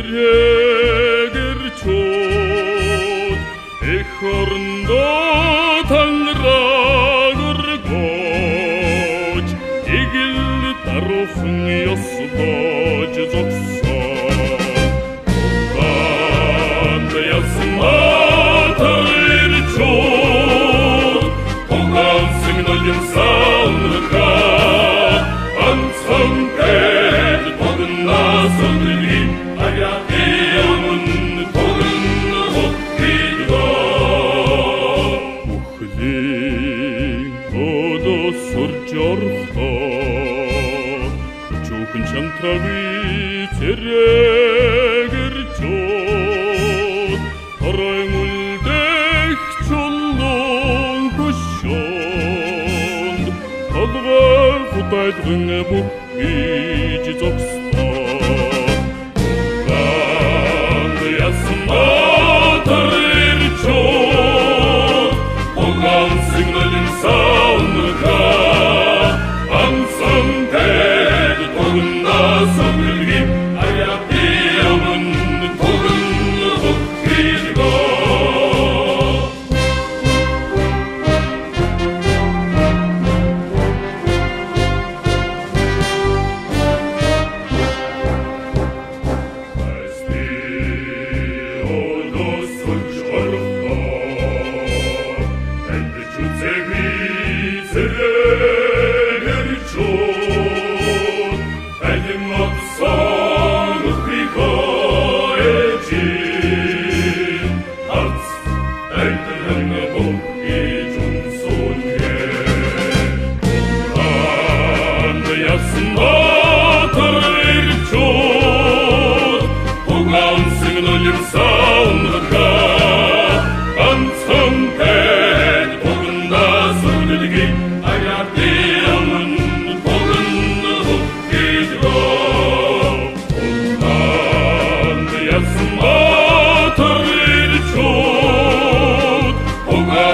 Treger tjod, horndo tanragur goj, igil tarofn yasboj zoksa. Ogan yasmatar tjod, ogan signalin salga, ansam ped togna sandri, ayakiyamun togna hokkiga. Muhdin odo surjarha, чухын чантрави терегер чот, тарайң үлдек чоллон көшшонд, талғар құтайдығың бұқ ичи зокста. Оған ясыма тарыр чот, оған сигналин сауныға, ансам тәді тоғында сандыргин, аяқиямын тоғынны құққидға. Әсті оdo сұржарға, әлді чүтсегі терегер чот, әлім атсан хикаечин, арц әлдігін бұл ичун сонген. Оған ясына тарыр чот, оған сигналин сауныға, ансам пәд тоғында сандыргин, ayakiyamun toğınны hokkiga. Ogan yasma tarır çot, ogan